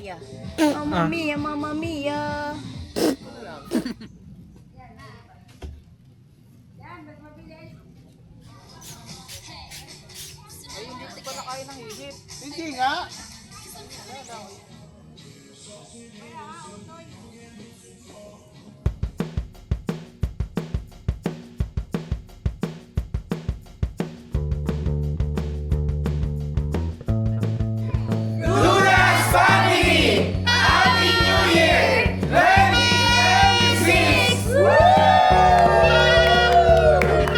mia. Mamma mia, mamma mia. Ay, hindi ko pa nakain ng higit. Hindi nga.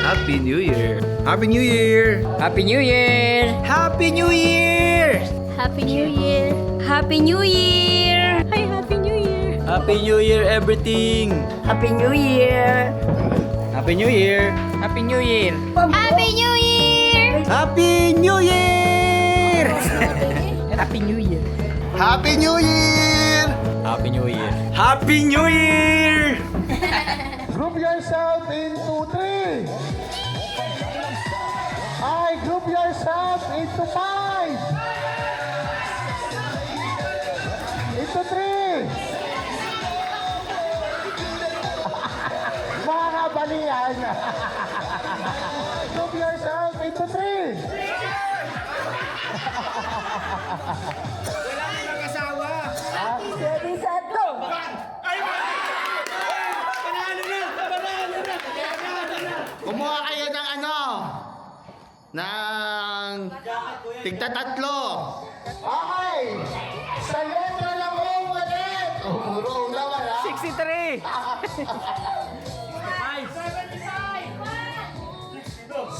Happy New Year! Happy New Year! Happy New Year! Happy New Year! Happy New Year. Happy New Year. Hi, Happy New Year. Happy New Year, everything! Happy New Year. Happy New Year! Happy New Year! Happy New Year. Happy New Year! Happy New Year! Happy New Year! Happy New Year! Happy New Year! Group yourself into 3. I group yourself into 5. Into 3. Mga balian. Group yourself into 3. Steady set go. Kumuha kayo ng ng tigta-tatlo. Okay. Sa letra ng O ulit. Puro O naman ha. 63!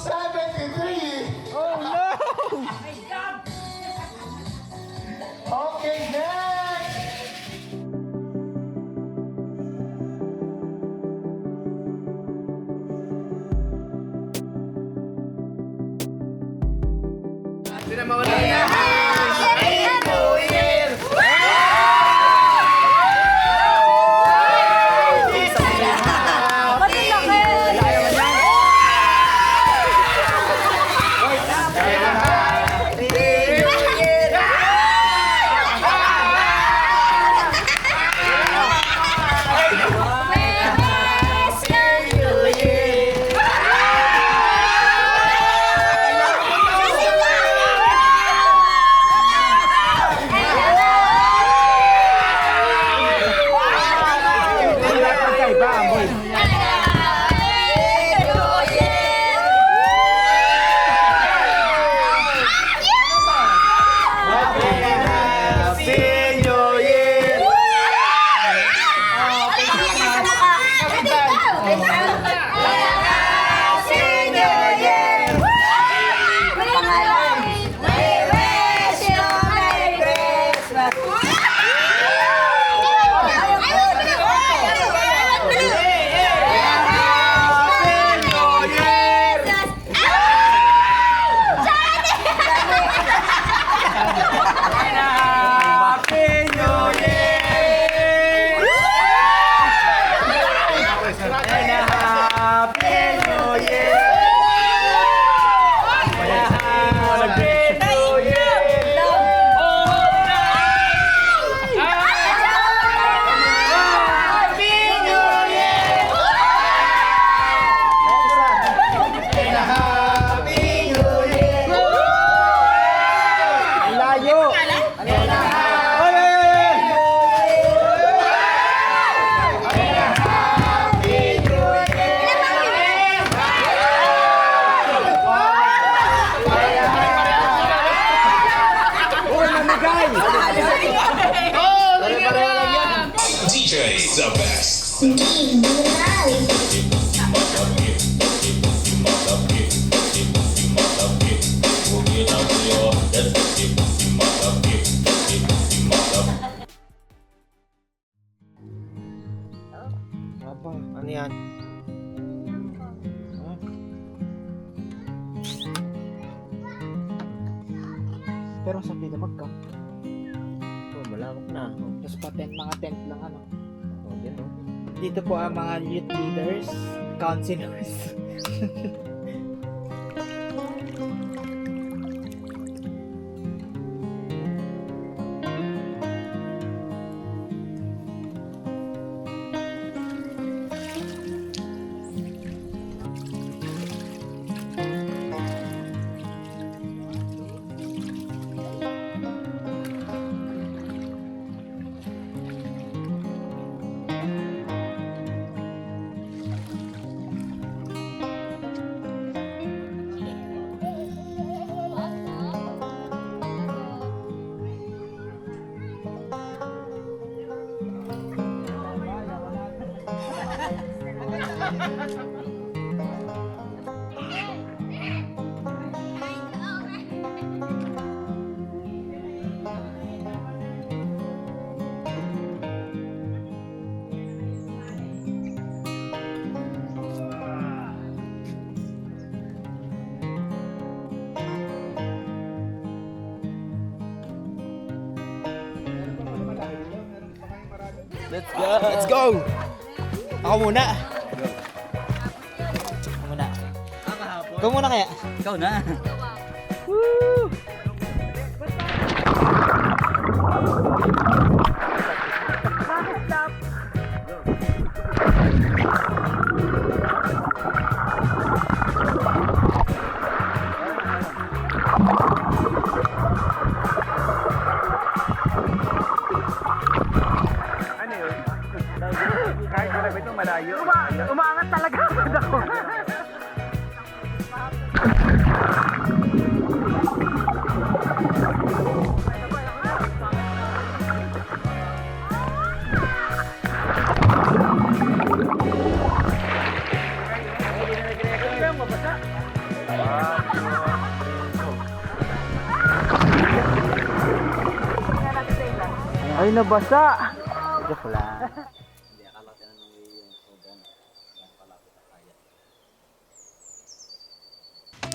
73. Oh no! Okay, next. DJ's the best. Aba, ano yan? Pero sabi na magka. Oh, malawak na. Tapos patent, mga tent lang ano. Oh, yan oh. Dito po ang mga youth leaders, counselors. Let's go! Ako muna. Ako muna. Ikaw muna kaya? Ikaw na. Ay, nabasa! Joke lang.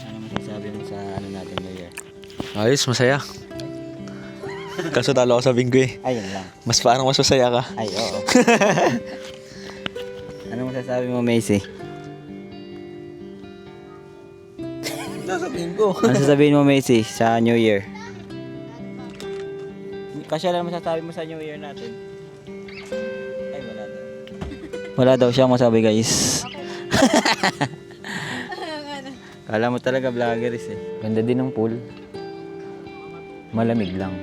Ano masasabi mo sa ano natin New Year? Ayos, masaya. Kaso talo ako sa bingo eh. Ayun lang. Mas parang mas masaya ka. Ay, oo. Ano masasabi mo, Macy? Nasa bingo. Ano sasabihin mo, Macy, sa New Year? Kasi alam masasabi mo sa New Year natin. Ay, wala daw. Wala daw siyang masabi, guys. Kala mo talaga vloggeris eh. Ganda din ng pool. Malamig lang.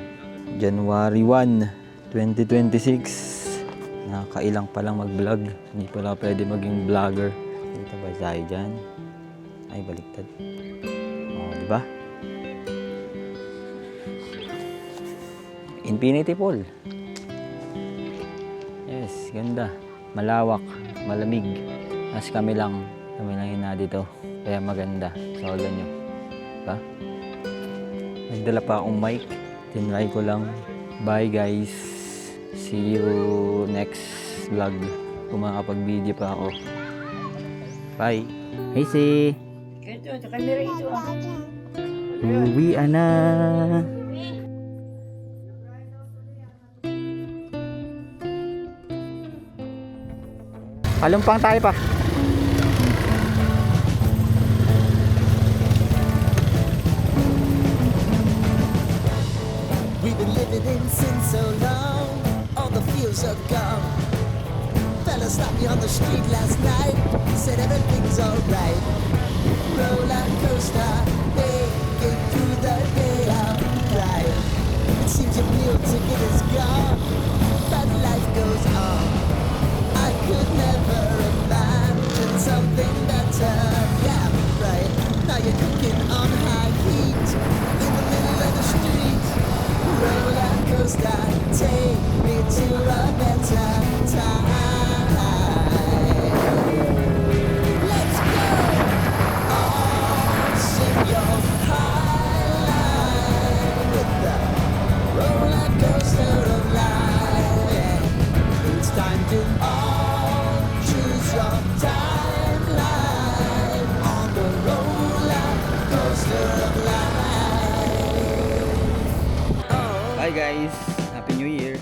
January 1, 2026. Nakakailang pa lang mag-vlog. Hindi pala pwede maging vlogger. Dito ba tayo dyan? Ay, baliktad. O, diba? Infinity Pool. Yes, ganda. Malawak, malamig. Mas kami lang yun na dito. Kaya maganda. Saulan nyo. Diba? Nagdala pa akong mic. Tinry ko lang. Bye guys. See you next vlog. Kung makapag-video pa ako. Bye. Hey si. Uwi na. Palumpang tayo pa. We've been living in sin so long, all the feels are gone. Fella stopped me on the street last night, said everything's alright. Roller coaster, making through the day alright. It seems your meal ticket is gone, but life goes on. I could never imagine something better. Yeah, right. Now you're cooking on high heat in the middle of the street. Roller coaster, take me to a better time. Let's go. Oh, sing your high line with the roller coaster of life. Yeah. It's time to all choose your timeline on the roller coaster of life. Bye guys. Happy New Year.